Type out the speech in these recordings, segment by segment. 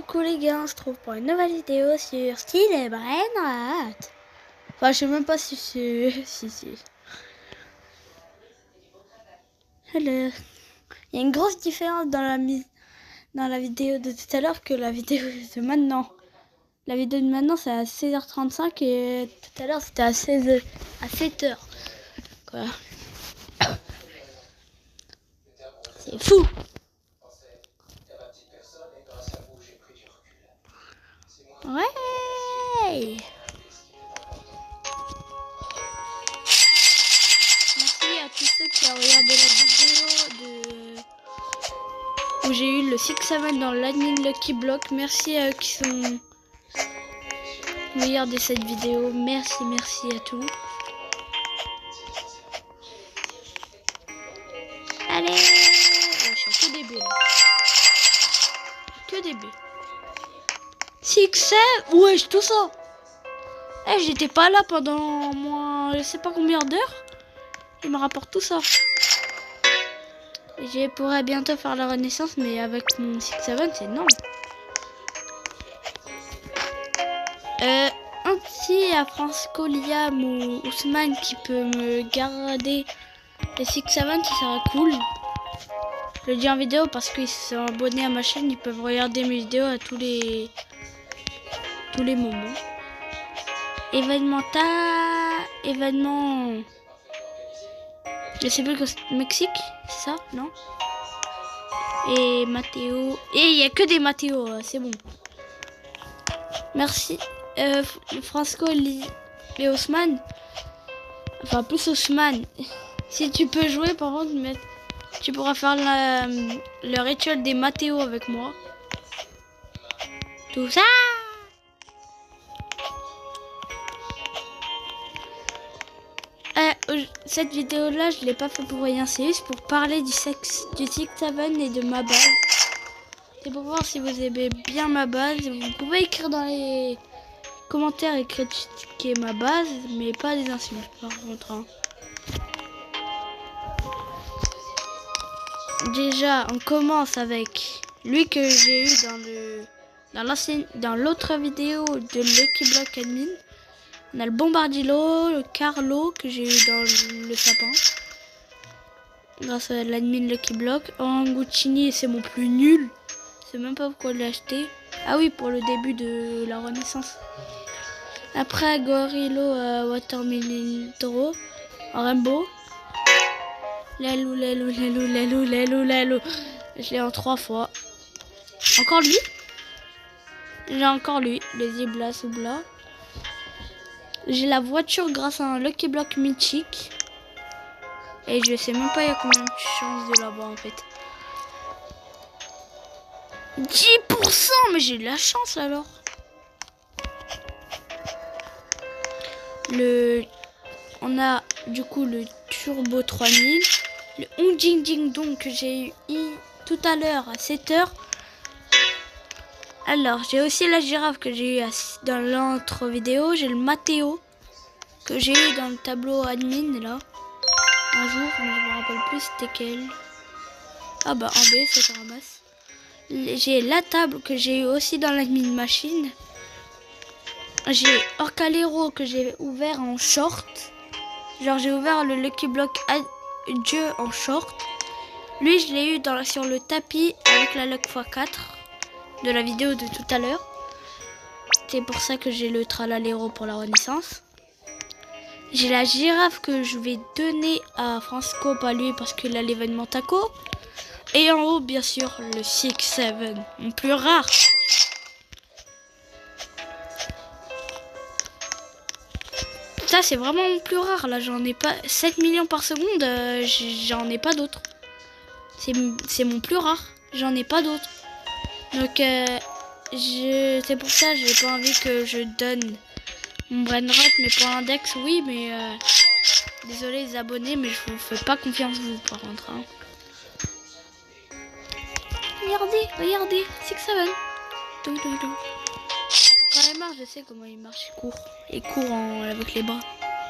coucou les gars, on se trouve pour une nouvelle vidéo sur Style et Brainrot. Enfin, je sais même pas si c'est... si. Alors, il y a une grosse différence dans la vidéo de tout à l'heure que la vidéo de maintenant. La vidéo de maintenant c'est à 16h35 et tout à l'heure c'était à 7h. Quoi. C'est fou. Ouais. Merci à tous ceux qui ont regardé la vidéo où j'ai eu le 6-7 dans l'admin Lucky Block. Merci à eux qui sont regardez cette vidéo. Merci à tous. Allez, je suis que début là. Que début. 6-7, wesh, tout ça. Eh, j'étais pas là pendant moins je sais pas combien d'heures. Il me rapporte tout ça. Je pourrais bientôt faire la renaissance, mais avec mon 6-7, c'est énorme. Un petit à Francisco, Liam ou Ousmane qui peut me garder les 6-7, ça serait cool. Je le dis en vidéo parce qu'ils sont abonnés à ma chaîne, ils peuvent regarder mes vidéos à tous les moments. Événement. Je sais plus que c'est Mexique, c'est ça, non? Et Mathéo. Et il n'y a que des Mathéo, c'est bon. Merci. Francisco et Ousmane. Enfin, plus Ousmane. Si tu peux jouer, par contre, mais tu pourras faire le rituel des Mathéo avec moi. Tout ça. Cette vidéo là je l'ai pas fait pour rien, c'est juste pour parler du 6-7 et de ma base. C'est pour voir si vous aimez bien ma base. Vous pouvez écrire dans les commentaires et critiquer ma base, mais pas des insultes par contre. Hein. Déjà on commence avec lui que j'ai eu dans l'autre vidéo de Lucky Block Admin. On a le Bombardilo, le Carlo que j'ai eu dans le sapin. Grâce à l'admin Lucky Block. Anguccini, c'est mon plus nul. Je sais même pas pourquoi je l'ai acheté. Ah oui, pour le début de la renaissance. Après, Gorillo, Watermelon, Rainbow. Lelou. Je l'ai en 3 fois. Encore lui. J'ai encore lui. Les Zibla Soubla. J'ai la voiture grâce à un Lucky Block mythique. Et je sais même pas il y a combien de chances de l'avoir en fait. 10%, mais j'ai de la chance alors. On a du coup le Turbo 3000. Le Ongjing Ding Dong que j'ai eu tout à l'heure à 7h. Alors j'ai aussi la girafe que j'ai eu dans l'autre vidéo. J'ai le Mathéo que j'ai eu dans le tableau admin là. Un jour, mais je me rappelle plus c'était quel. Ah bah en B, ça se ramasse. J'ai la table que j'ai eu aussi dans l'admin machine. J'ai Orcalero que j'ai ouvert en short. Genre j'ai ouvert le Lucky Block Dieu en short. Lui je l'ai eu sur le tapis avec la Luck x4 de la vidéo de tout à l'heure. C'est pour ça que j'ai le Tralalero pour la renaissance. J'ai la girafe que je vais donner à Francisco, pas lui parce qu'il a l'événement taco. Et en haut, bien sûr, le 6-7, mon plus rare. Ça, c'est vraiment mon plus rare. Là, j'en ai pas 7 millions par seconde. J'en ai pas d'autres. C'est mon plus rare. J'en ai pas d'autres. Donc, c'est pour ça que j'ai pas envie que je donne mon Brainrot, mais pour l'index, oui, mais désolé les abonnés, mais je vous fais pas confiance vous par contre. Hein. Regardez, 6-7. Quand il marche, je sais comment il marche, il court avec les bras.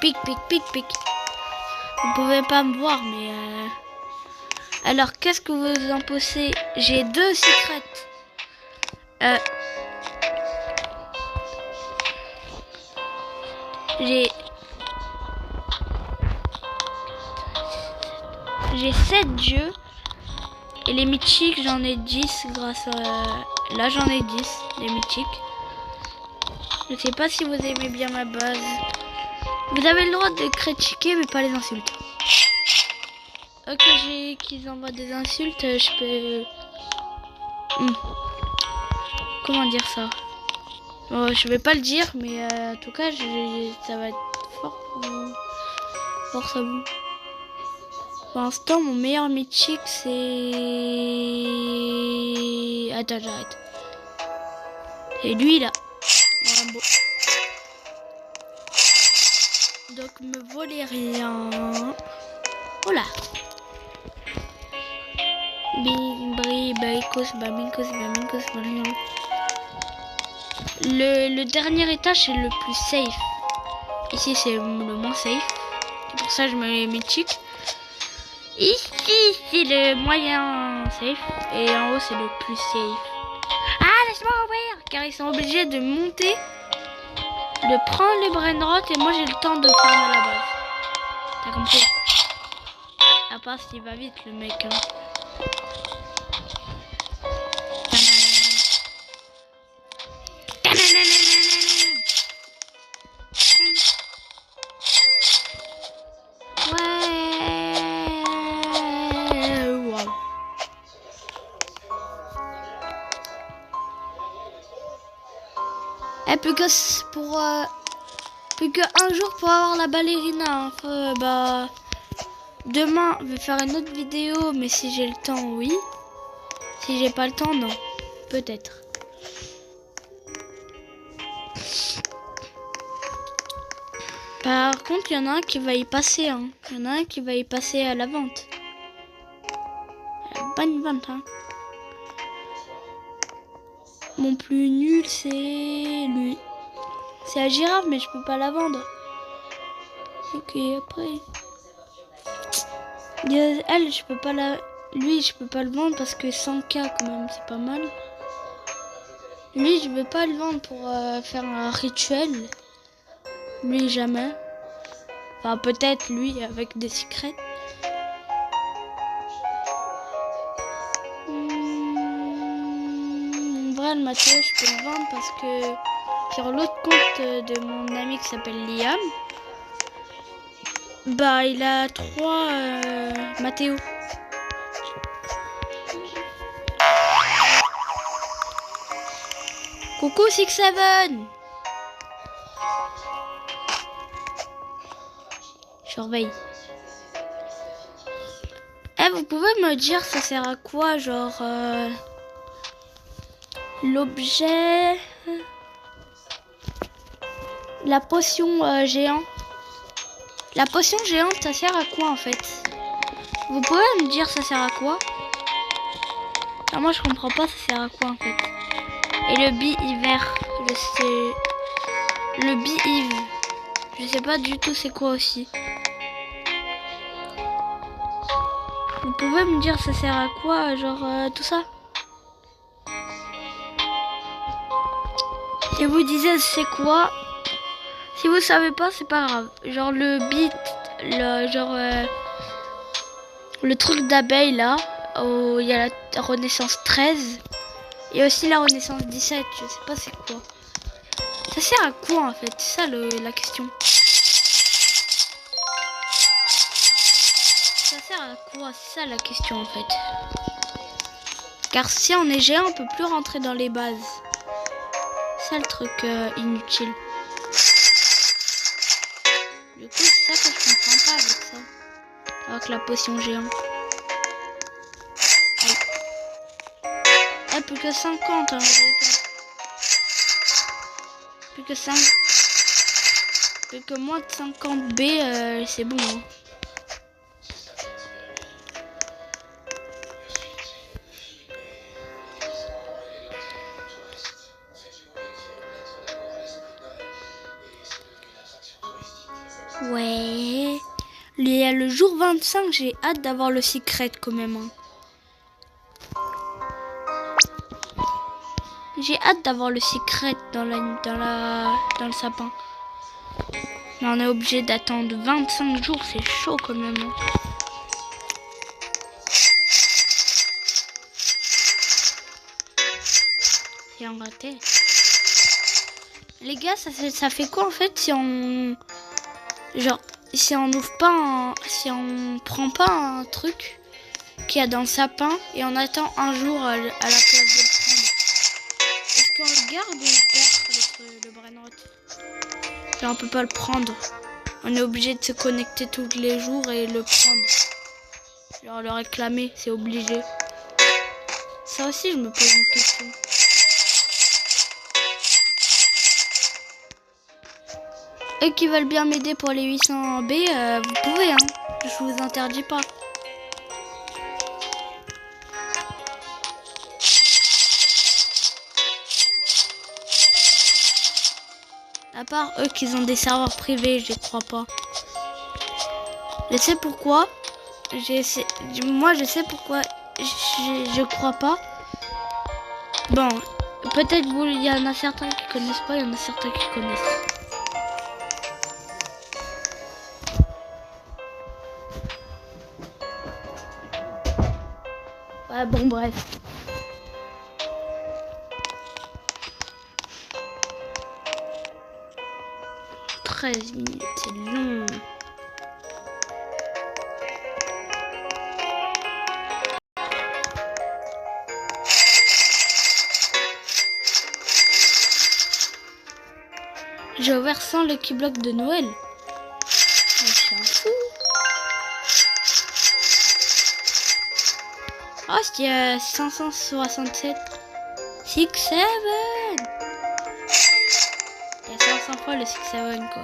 Pic. Vous pouvez pas me voir, mais alors qu'est-ce que vous en pensez? J'ai 2 secrets. J'ai 7 jeux. Et les mythiques, j'en ai 10 grâce à... Là, j'en ai 10, les mythiques. Je sais pas si vous aimez bien ma base. Vous avez le droit de critiquer, mais pas les insultes. Ok, qu'ils envoient des insultes, je peux... Comment dire ça? Je vais pas le dire, mais en tout cas, ça va être fort pour vous. Force à vous. Pour l'instant, mon meilleur mythique, c'est... Attends, j'arrête. C'est lui, là. Rambo. Donc, me volez rien. Voilà. Le dernier étage, c'est le plus safe. Ici, c'est le moins safe. C'est pour ça que je mets mythique. Ici, c'est le moyen safe. Et en haut, c'est le plus safe. Ah, laisse-moi ouvrir. Car ils sont obligés de monter, de prendre les brainrot. Et moi, j'ai le temps de fermer la base. T'as compris? À part s'il va vite, le mec. Hein. Et plus qu'un jour pour avoir la ballerina. Hein. Bah, demain, je vais faire une autre vidéo, mais si j'ai le temps, oui. Si j'ai pas le temps, non. Peut-être. Par contre, il y en a un qui va y passer. Hein. Il y en a un qui va y passer à la vente. Bonne vente, hein. Mon plus nul, c'est lui. C'est la girafe, mais je peux pas la vendre. Ok, après. Elle, je peux pas la... Lui, je peux pas le vendre parce que 100K quand même, c'est pas mal. Lui, je veux pas le vendre pour faire un rituel. Lui, jamais. Enfin, peut-être lui, avec des secrets. En vrai, le Mathéo, je peux le vendre parce que sur l'autre compte de mon ami qui s'appelle Liam, bah, il a 3 Mathéo. Coucou 6-7. Surveille. Eh, vous pouvez me dire ça sert à quoi, genre l'objet, la potion géant. La potion géante, ça sert à quoi en fait? Vous pouvez me dire ça sert à quoi? Ah, moi je comprends pas ça sert à quoi en fait. Et le bi-hiver, je sais. Le bi-hiv, je sais pas du tout c'est quoi aussi. Vous pouvez me dire ça sert à quoi, genre tout ça? Si vous disiez c'est quoi? Si vous savez pas, c'est pas grave. Genre le beat, le truc d'abeille là, où il y a la renaissance 13 et aussi la renaissance 17, je sais pas c'est quoi. Ça sert à quoi en fait? C'est ça la question. Ça sert à quoi? C'est ça la question en fait. Car si on est géant, on peut plus rentrer dans les bases. C'est ça le truc inutile. Du coup, c'est ça que je comprends pas avec ça. Avec la potion géante. Ah, plus que 50, hein, plus que 5. Plus que moins de 50 B, c'est bon. Hein. Ouais. Il y a le jour 25, j'ai hâte d'avoir le secret quand même. Hein. J'ai hâte d'avoir le secret dans le sapin. Mais on est obligé d'attendre 25 jours, c'est chaud quand même. C'est un raté. Les gars, ça fait quoi en fait si on... Genre, si on ouvre pas si on prend pas un truc qu'il y a dans le sapin et on attend un jour à la place de le prendre. Est-ce qu'on le garde ou on perd le brainrot? Genre, on peut pas le prendre. On est obligé de se connecter tous les jours et le prendre. Genre le réclamer, c'est obligé. Ça aussi, je me pose une question. Eux qui veulent bien m'aider pour les 800 B, vous pouvez, hein. Je vous interdis pas. À part eux qui ont des serveurs privés, je crois pas. Je sais pourquoi. Moi, je sais pourquoi je crois pas. Bon, peut-être il y en a certains qui connaissent pas, il y en a certains qui connaissent. Ouais, bon, bref. « 13 minutes, c'est long. » J'ai ouvert sans Lucky Block de Noël. Je suis un fou. Oh, c'était 567. 6-7. Il y a 500 fois le 6-7 quoi.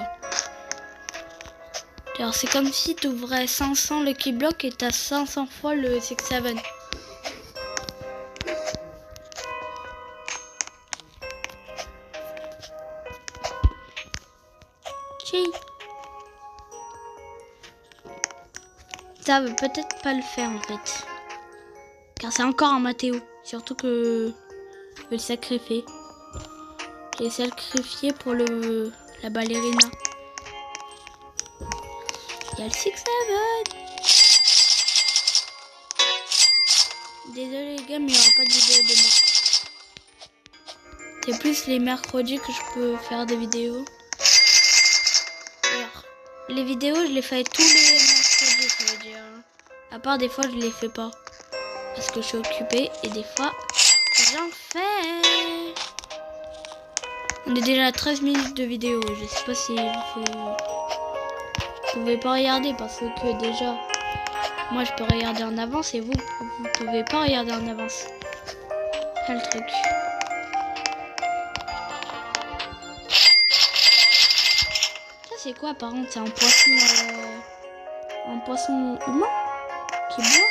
Alors c'est comme si tu ouvrais 500 Lucky Block et t'as 500 fois le 6-7. Ça veut peut-être pas le faire en fait. Car c'est encore un Mathéo. Surtout que je vais le sacrifier. Je vais sacrifier pour la ballerina. Il y a le 6-7. Désolé les gars, mais il n'y aura pas de vidéo demain. C'est plus les mercredis que je peux faire des vidéos. Alors, les vidéos, je les fais tous les mercredis, ça veut dire. À part des fois, je les fais pas. Parce que je suis occupée et des fois, j'en fais. On est déjà à 13 minutes de vidéo. Je sais pas si vous pouvez pas regarder parce que déjà, moi je peux regarder en avance et vous pouvez pas regarder en avance. C'est le truc. Ça c'est quoi par contre? C'est un poisson humain qui boit.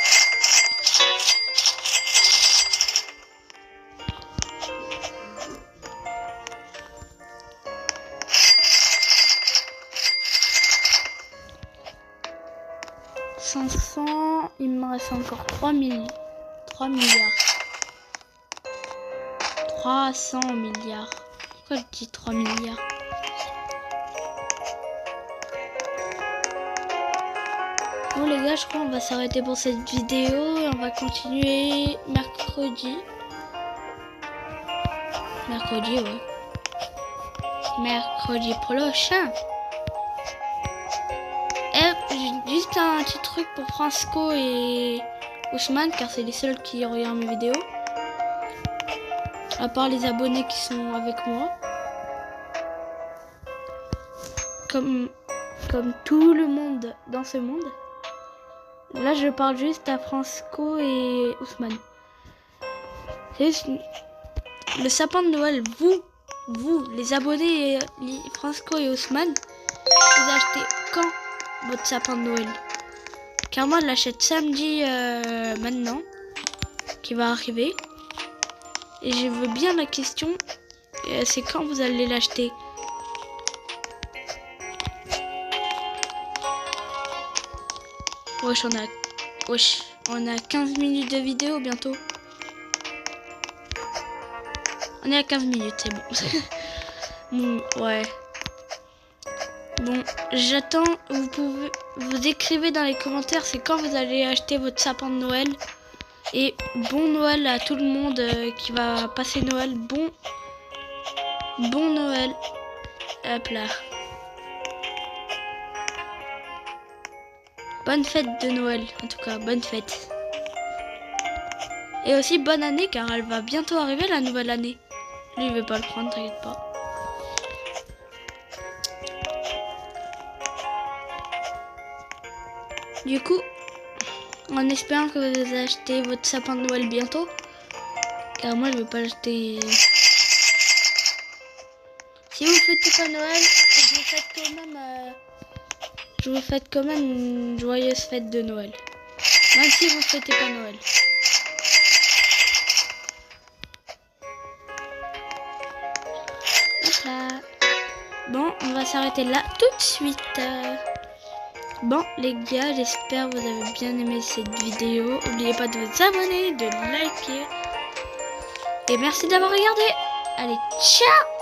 Il me reste encore 3 milliards. 300 milliards. Pourquoi je dis 3 milliards? Bon les gars, je crois qu'on va s'arrêter pour cette vidéo et on va continuer mercredi. Mercredi, ouais. Mercredi prochain. Juste un petit truc pour Francisco et Ousmane, car c'est les seuls qui regardent mes vidéos. À part les abonnés qui sont avec moi. Comme tout le monde dans ce monde. Là, je parle juste à Francisco et Ousmane. Le sapin de Noël, vous, les abonnés, Francisco et Ousmane, vous achetez quand votre sapin de Noël? Car moi je l'achète samedi maintenant, qui va arriver. Et je veux bien la question, c'est quand vous allez l'acheter? Wesh, on a 15 minutes de vidéo bientôt. On est à 15 minutes, c'est bon. Ouais. Bon, j'attends, vous écrivez dans les commentaires, c'est quand vous allez acheter votre sapin de Noël. Et bon Noël à tout le monde qui va passer Noël. Bon Noël. Hop là. Bonne fête de Noël, en tout cas, bonne fête. Et aussi bonne année, car elle va bientôt arriver, la nouvelle année. Lui, il veut pas le prendre, t'inquiète pas. Du coup, en espérant que vous achetez votre sapin de Noël bientôt, car moi, je vais pas l'acheter. Si vous fêtez pas Noël, je vous fête quand même une joyeuse fête de Noël. Même si vous fêtez pas Noël. Voilà. Bon, on va s'arrêter là tout de suite. Bon les gars, j'espère que vous avez bien aimé cette vidéo. N'oubliez pas de vous abonner, de liker. Et merci d'avoir regardé. Allez, ciao!